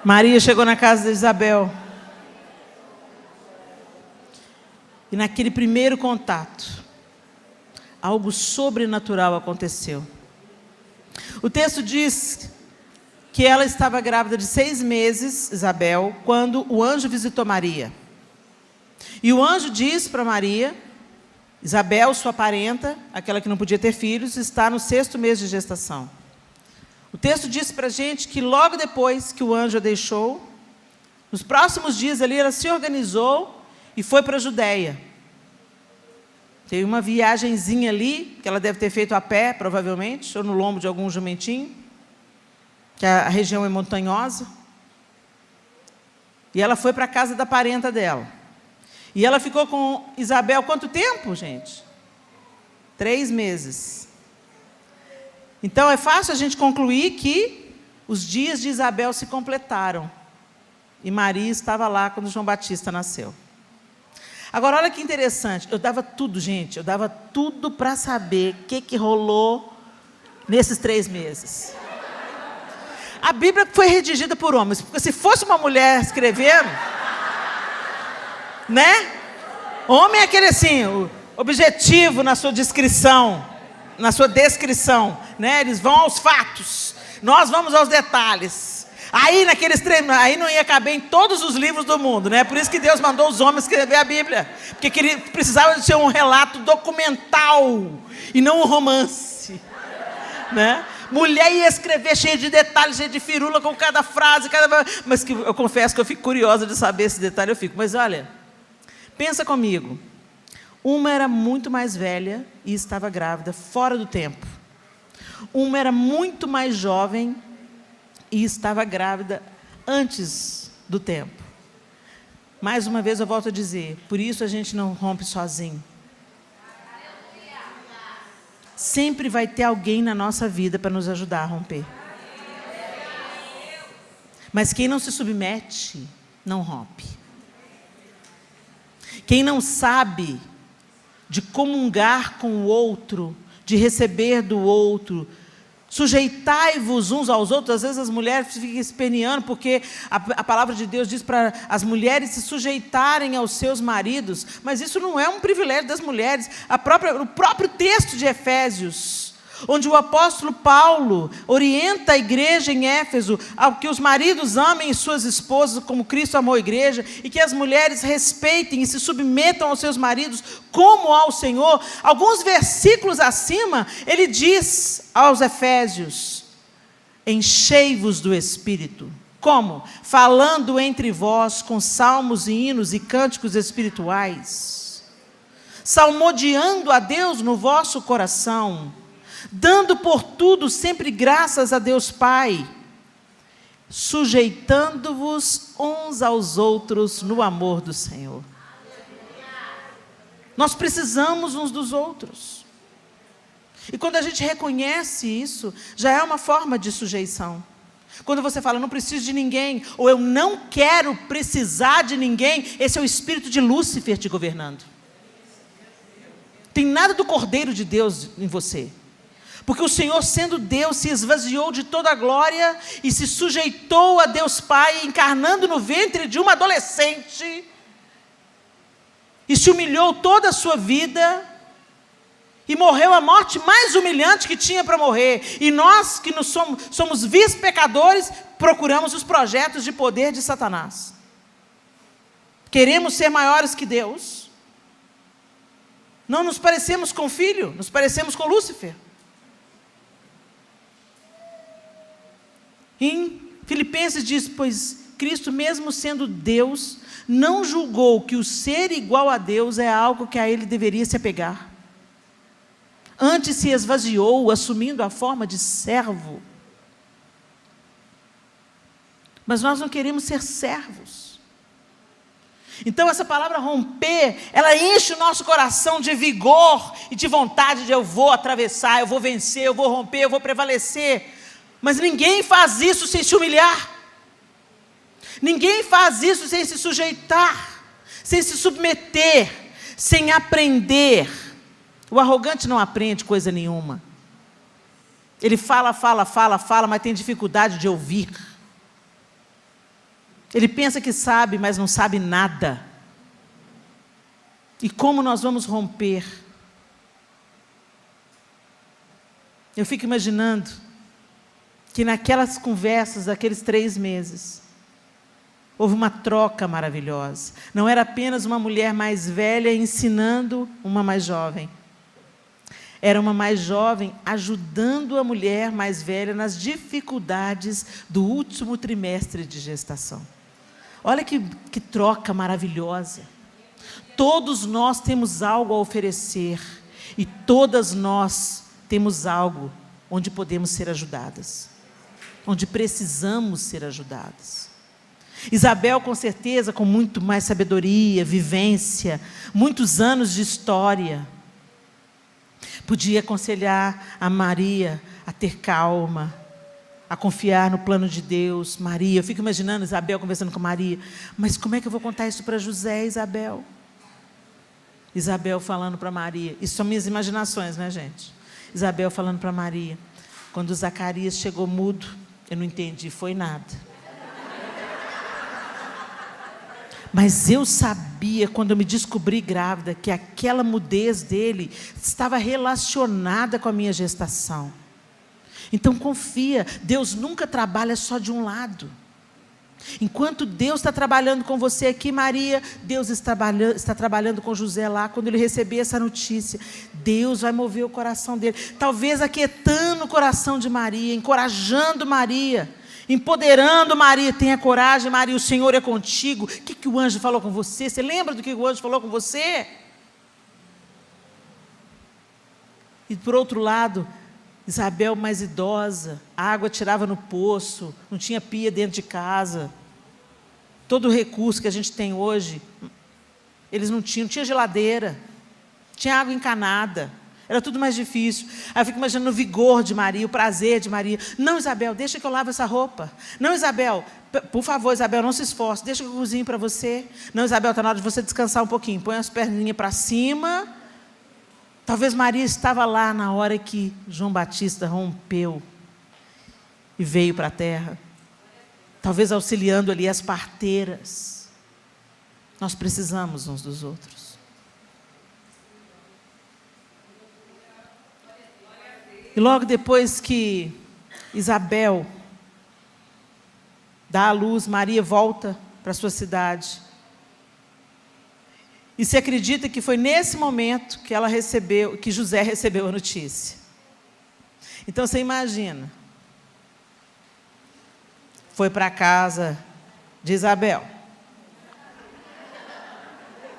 Maria chegou na casa de Isabel. E naquele primeiro contato, algo sobrenatural aconteceu. O texto diz que ela estava grávida de 6 meses, Isabel, quando o anjo visitou Maria. E o anjo diz para Maria: Isabel, sua parenta, aquela que não podia ter filhos, está no 6º mês de gestação. O texto diz para a gente que logo depois que o anjo a deixou, nos próximos dias ali, ela se organizou e foi para a Judéia. Teve uma viagenzinha ali, que ela deve ter feito a pé, provavelmente, ou no lombo de algum jumentinho, que a região é montanhosa. E ela foi para a casa da parenta dela. E ela ficou com Isabel quanto tempo, gente? 3 meses. Então é fácil a gente concluir que os dias de Isabel se completaram. E Maria estava lá quando João Batista nasceu. Agora, olha que interessante, eu dava tudo, gente, eu dava tudo para saber o que rolou nesses 3 meses. A Bíblia foi redigida por homens, porque se fosse uma mulher escrevendo, né? Homem é aquele assim, o objetivo na sua descrição, né? Eles vão aos fatos, nós vamos aos detalhes. Aí aí não ia caber em todos os livros do mundo, né? Por isso que Deus mandou os homens escrever a Bíblia, porque precisava de ser um relato documental e não um romance, né? Mulher ia escrever cheia de detalhes, cheia de firula com cada frase, mas que eu confesso que eu fico curiosa de saber esse detalhe, mas olha, pensa comigo, uma era muito mais velha e estava grávida fora do tempo, uma era muito mais jovem e estava grávida antes do tempo. Mais uma vez eu volto a dizer, por isso a gente não rompe sozinho. Sempre vai ter alguém na nossa vida para nos ajudar a romper. Mas quem não se submete, não rompe. Quem não sabe de comungar com o outro, de receber do outro, sujeitai-vos uns aos outros. Às vezes as mulheres ficam esperneando, porque a palavra de Deus diz para as mulheres se sujeitarem aos seus maridos, mas isso não é um privilégio das mulheres. O próprio texto de Efésios, onde o apóstolo Paulo orienta a igreja em Éfeso ao que os maridos amem suas esposas como Cristo amou a igreja, e que as mulheres respeitem e se submetam aos seus maridos como ao Senhor. Alguns versículos acima, ele diz aos Efésios: enchei-vos do Espírito. Como? Falando entre vós com salmos e hinos e cânticos espirituais, salmodiando a Deus no vosso coração, dando por tudo sempre graças a Deus Pai, sujeitando-vos uns aos outros no amor do Senhor. Nós precisamos uns dos outros. E quando a gente reconhece isso, já é uma forma de sujeição. Quando você fala, não preciso de ninguém, ou eu não quero precisar de ninguém, esse é o espírito de Lúcifer te governando. Tem nada do Cordeiro de Deus em você. Porque o Senhor, sendo Deus, se esvaziou de toda a glória e se sujeitou a Deus Pai, encarnando no ventre de uma adolescente, e se humilhou toda a sua vida, e morreu a morte mais humilhante que tinha para morrer. E nós, que somos vice-pecadores, procuramos os projetos de poder de Satanás. Queremos ser maiores que Deus. Não nos parecemos com o Filho, nos parecemos com Lúcifer. Em Filipenses diz, pois Cristo, mesmo sendo Deus, não julgou que o ser igual a Deus é algo que a Ele deveria se apegar. Antes se esvaziou, assumindo a forma de servo. Mas nós não queremos ser servos. Então essa palavra romper, ela enche o nosso coração de vigor e de vontade de eu vou atravessar, eu vou vencer, eu vou romper, eu vou prevalecer. Mas ninguém faz isso sem se humilhar. Ninguém faz isso sem se sujeitar, sem se submeter, sem aprender. O arrogante não aprende coisa nenhuma. Ele fala, mas tem dificuldade de ouvir. Ele pensa que sabe, mas não sabe nada. E como nós vamos romper? Eu fico imaginando que naquelas conversas, daqueles 3 meses, houve uma troca maravilhosa. Não era apenas uma mulher mais velha ensinando uma mais jovem. Era uma mais jovem ajudando a mulher mais velha nas dificuldades do último trimestre de gestação. Olha que troca maravilhosa. Todos nós temos algo a oferecer e todas nós temos algo onde podemos ser ajudadas, onde precisamos ser ajudadas. Isabel, com certeza, com muito mais sabedoria, vivência, muitos anos de história, podia aconselhar a Maria a ter calma, a confiar no plano de Deus. Maria, eu fico imaginando Isabel conversando com Maria, mas como é que eu vou contar isso para José, Isabel? Isabel falando para Maria, isso são minhas imaginações, né, gente? Isabel falando para Maria, quando Zacarias chegou mudo, eu não entendi, foi nada. Mas eu sabia, quando eu me descobri grávida, que aquela mudez dele estava relacionada com a minha gestação. Então confia, Deus nunca trabalha só de um lado. Enquanto Deus está trabalhando com você aqui, Maria, Deus está trabalhando com José lá. Quando ele receber essa notícia, Deus vai mover o coração dele. Talvez aquietando o coração de Maria, encorajando Maria, empoderando Maria. Tenha coragem, Maria, o Senhor é contigo. O que o anjo falou com você? Você lembra do que o anjo falou com você? E por outro lado, Isabel mais idosa, a água tirava no poço, não tinha pia dentro de casa. Todo o recurso que a gente tem hoje, eles não tinha geladeira, tinha água encanada, era tudo mais difícil. Aí eu fico imaginando o vigor de Maria, o prazer de Maria. Não, Isabel, deixa que eu lavo essa roupa. Não, Isabel, por favor, Isabel, não se esforce, deixa que eu cozinhe para você. Não, Isabel, está na hora de você descansar um pouquinho, põe as perninhas para cima. Talvez Maria estava lá na hora que João Batista rompeu e veio para a terra. Talvez auxiliando ali as parteiras. Nós precisamos uns dos outros. E logo depois que Isabel dá à luz, Maria volta para a sua cidade. E se acredita que foi nesse momento que ela recebeu, que José recebeu a notícia. Então você imagina, foi para a casa de Isabel.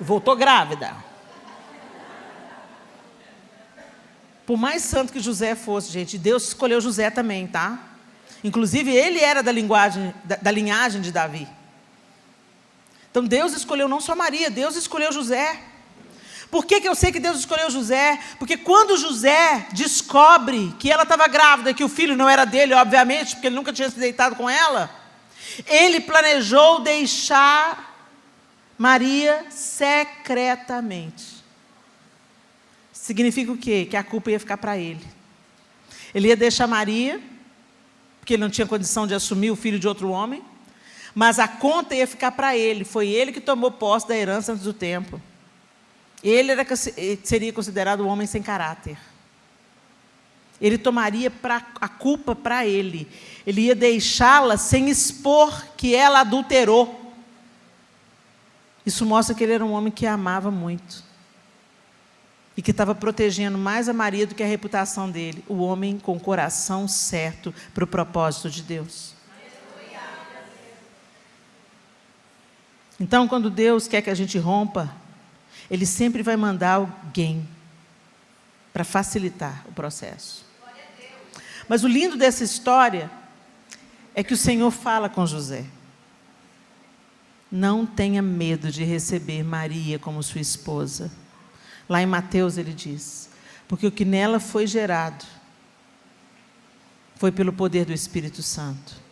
Voltou grávida. Por mais santo que José fosse, gente, Deus escolheu José também, tá? Inclusive, ele era da linhagem de Davi. Então, Deus escolheu não só Maria, Deus escolheu José. Por que eu sei que Deus escolheu José? Porque quando José descobre que ela estava grávida, que o filho não era dele, obviamente, porque ele nunca tinha se deitado com ela, ele planejou deixar Maria secretamente. Significa o quê? Que a culpa ia ficar para ele. Ele ia deixar Maria, porque ele não tinha condição de assumir o filho de outro homem, mas a conta ia ficar para ele. Foi ele que tomou posse da herança antes do tempo. Ele seria considerado um homem sem caráter. Ele tomaria a culpa para ele. Ele ia deixá-la sem expor que ela adulterou. Isso mostra que ele era um homem que amava muito. E que estava protegendo mais a Maria do que a reputação dele. O homem com o coração certo para o propósito de Deus. Então, quando Deus quer que a gente rompa, Ele sempre vai mandar alguém para facilitar o processo. Mas o lindo dessa história é que o Senhor fala com José. Não tenha medo de receber Maria como sua esposa. Lá em Mateus ele diz, porque o que nela foi gerado foi pelo poder do Espírito Santo.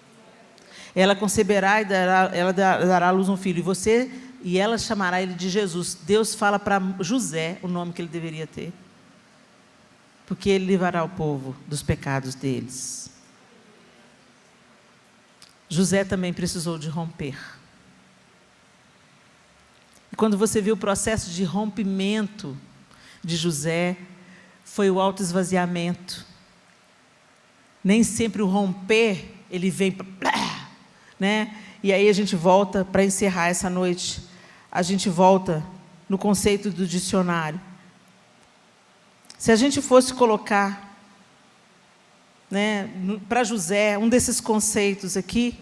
Ela conceberá e ela dará à luz um filho, e ela chamará ele de Jesus. Deus fala para José o nome que ele deveria ter, porque ele livrará o povo dos pecados deles. José também precisou de romper. E quando você viu o processo de rompimento de José, foi o autoesvaziamento. Nem sempre o romper, ele vem para... né? E aí a gente volta, para encerrar essa noite, a gente volta no conceito do dicionário. Se a gente fosse colocar, né, para José, um desses conceitos aqui,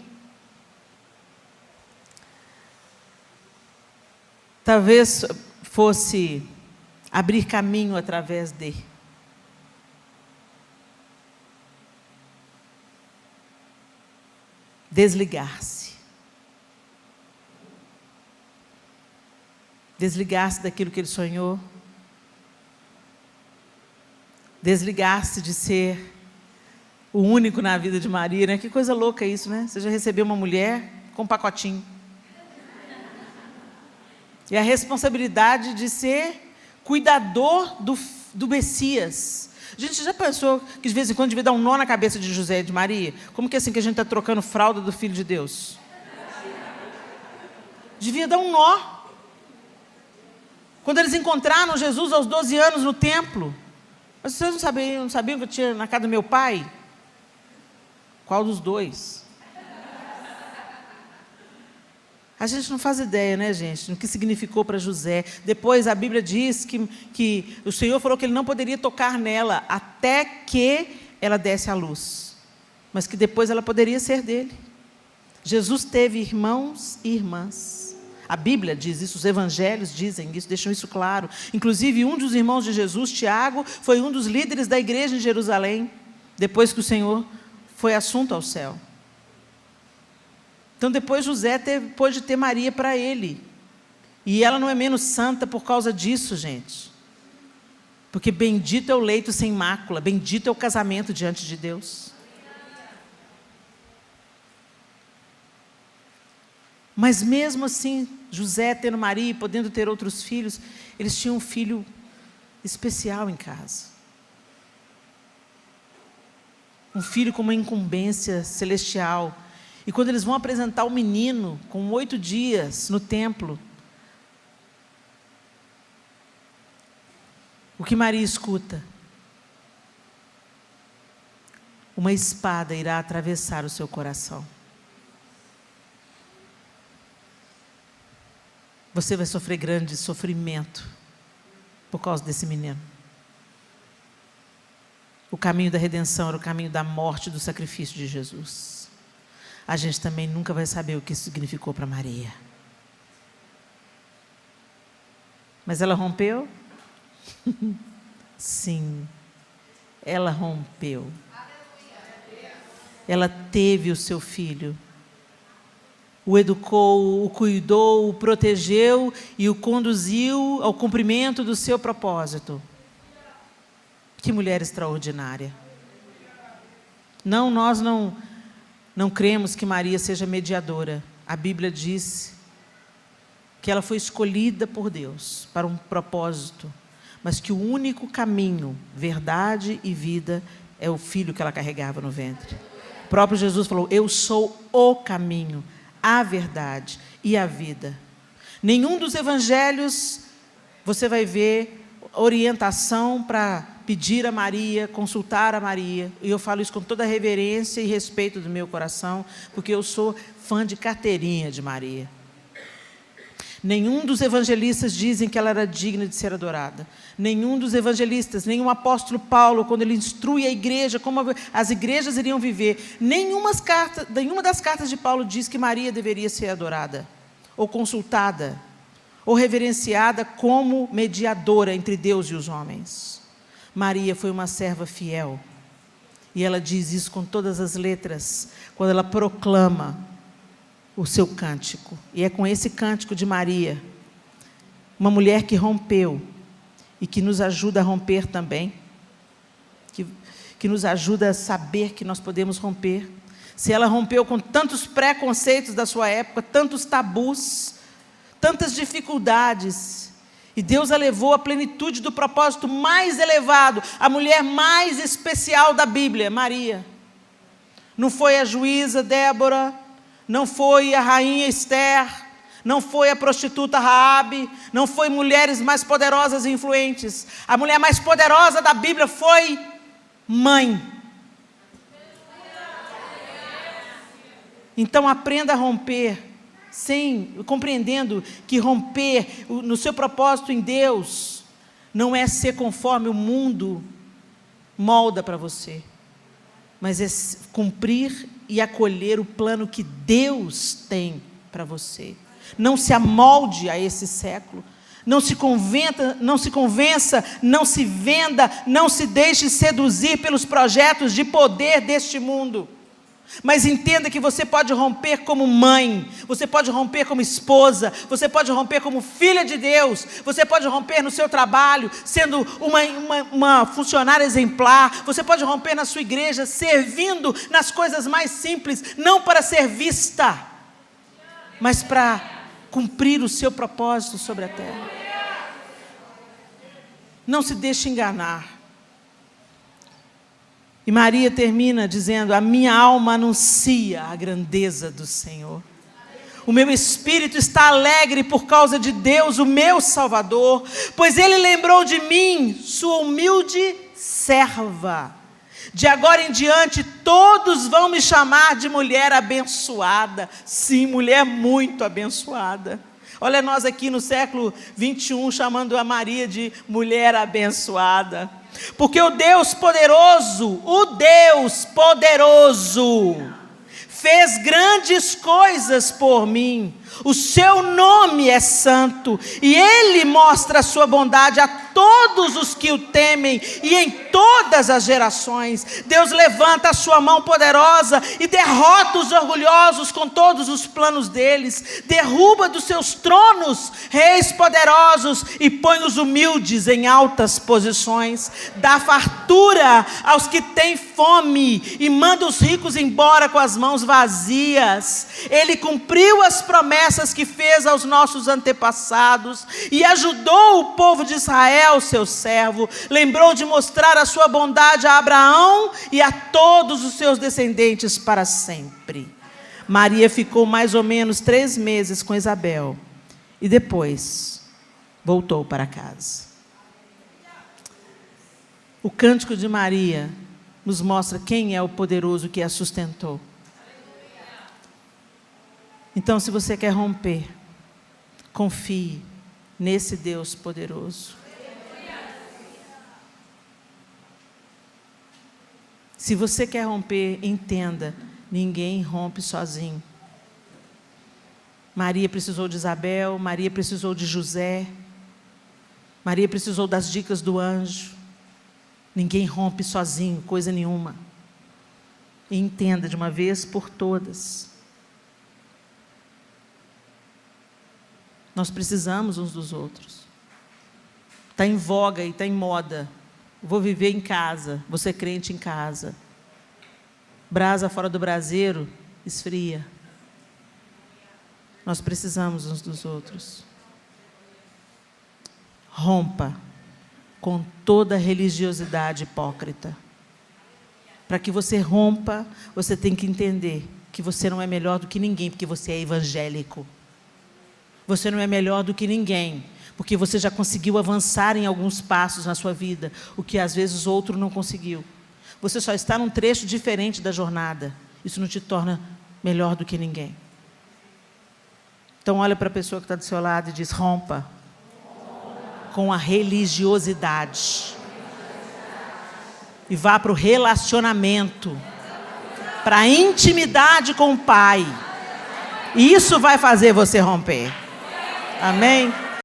talvez fosse abrir caminho através de. Desligar-se. Desligar-se daquilo que ele sonhou. Desligar-se de ser o único na vida de Maria, né? Que coisa louca isso, né? Você já recebeu uma mulher com um pacotinho. E a responsabilidade de ser cuidador do Messias. A gente já pensou que de vez em quando devia dar um nó na cabeça de José e de Maria? Como que é assim que a gente está trocando fralda do Filho de Deus? Devia dar um nó. Quando eles encontraram Jesus aos 12 anos no templo. Mas vocês não sabiam que eu tinha na casa do meu pai? Qual dos dois? A gente não faz ideia, né, gente, no que significou para José. Depois a Bíblia diz que o Senhor falou que ele não poderia tocar nela até que ela desse à luz. Mas que depois ela poderia ser dele. Jesus teve irmãos e irmãs. A Bíblia diz isso, os evangelhos dizem isso, deixam isso claro. Inclusive, um dos irmãos de Jesus, Tiago, foi um dos líderes da igreja em Jerusalém, depois que o Senhor foi assunto ao céu. Então, depois José pôde ter Maria para ele. E ela não é menos santa por causa disso, gente. Porque bendito é o leito sem mácula, bendito é o casamento diante de Deus. Mas mesmo assim, José tendo Maria e podendo ter outros filhos, eles tinham um filho especial em casa. Um filho com uma incumbência celestial. E quando eles vão apresentar o menino, com 8 dias, no templo, o que Maria escuta? Uma espada irá atravessar o seu coração. Você vai sofrer grande sofrimento por causa desse menino. O caminho da redenção era o caminho da morte e do sacrifício de Jesus. a gente também nunca vai saber o que isso significou para Maria. Mas ela rompeu? Sim, ela rompeu. Ela teve o seu filho, o educou, o cuidou, o protegeu e o conduziu ao cumprimento do seu propósito. Que mulher extraordinária. Não, nós não cremos que Maria seja mediadora. A Bíblia diz que ela foi escolhida por Deus para um propósito, mas que o único caminho, verdade e vida é o filho que ela carregava no ventre. O próprio Jesus falou: eu sou o caminho, a verdade e a vida. Nenhum dos evangelhos você vai ver orientação para pedir a Maria, consultar a Maria. E eu falo isso com toda a reverência e respeito do meu coração, porque eu sou fã de carteirinha de Maria. Nenhum dos evangelistas dizem que ela era digna de ser adorada. Nenhum dos evangelistas, nenhum apóstolo Paulo, quando ele instrui a igreja, como as igrejas iriam viver, nenhuma das cartas de Paulo diz que Maria deveria ser adorada, ou consultada, ou reverenciada como mediadora entre Deus e os homens. Maria foi uma serva fiel. E ela diz isso com todas as letras, quando ela proclama o seu cântico. E é com esse cântico de Maria, uma mulher que rompeu, e que nos ajuda a romper também, que nos ajuda a saber que nós podemos romper. Se ela rompeu com tantos preconceitos da sua época, tantos tabus, tantas dificuldades, e Deus a levou à plenitude do propósito mais elevado, a mulher mais especial da Bíblia, Maria. Não foi a juíza Débora, não foi a rainha Esther, não foi a prostituta Raabe, não foi mulheres mais poderosas e influentes. A mulher mais poderosa da Bíblia foi mãe. Então aprenda a romper, compreendendo que romper no seu propósito em Deus não é ser conforme o mundo molda para você, mas é cumprir e acolher o plano que Deus tem para você. Não se amolde a esse século, não se convença, não se venda, não se deixe seduzir pelos projetos de poder deste mundo. Mas entenda que você pode romper como mãe, você pode romper como esposa, você pode romper como filha de Deus, você pode romper no seu trabalho, sendo uma funcionária exemplar, você pode romper na sua igreja, servindo nas coisas mais simples, não para ser vista, mas para cumprir o seu propósito sobre a terra. Não se deixe enganar. E Maria termina dizendo: a minha alma anuncia a grandeza do Senhor. O meu espírito está alegre por causa de Deus, o meu Salvador, pois Ele lembrou de mim, sua humilde serva. De agora em diante, todos vão me chamar de mulher abençoada. Sim, mulher muito abençoada. Olha nós aqui no século 21, chamando a Maria de mulher abençoada. Porque o Deus poderoso, fez grandes coisas por mim. O seu nome é santo, e Ele mostra a sua bondade a todos os que o temem, e em todas as gerações. Deus levanta a sua mão poderosa e derrota os orgulhosos com todos os planos deles, derruba dos seus tronos reis poderosos e põe os humildes em altas posições, dá fartura aos que têm fome e manda os ricos embora com as mãos vazias. Ele cumpriu as promessas que fez aos nossos antepassados e ajudou o povo de Israel, seu servo. Lembrou de mostrar a sua bondade a Abraão e a todos os seus descendentes para sempre. Maria ficou mais ou menos 3 meses com Isabel e depois voltou para casa. O cântico de Maria nos mostra quem é o poderoso que a sustentou. Então, se você quer romper, confie nesse Deus poderoso. Se você quer romper, entenda Ninguém rompe sozinho. Maria precisou de Isabel, Maria precisou de José, Maria precisou das dicas do anjo. Ninguém rompe sozinho, coisa nenhuma. E entenda de uma vez por todas. Nós precisamos uns dos outros. Está em voga e está em moda. Vou viver em casa, vou ser crente em casa. Brasa fora do braseiro, esfria. Nós precisamos uns dos outros. Rompa com toda religiosidade hipócrita. Para que você rompa, você tem que entender que você não é melhor do que ninguém, porque você é evangélico. Você não é melhor do que ninguém, porque você já conseguiu avançar em alguns passos na sua vida, o que às vezes o outro não conseguiu. Você só está num trecho diferente da jornada. Isso não te torna melhor do que ninguém. Então olha para a pessoa que está do seu lado e diz: rompa com a religiosidade. E vá para o relacionamento, para a intimidade com o Pai. E isso vai fazer você romper. Amém?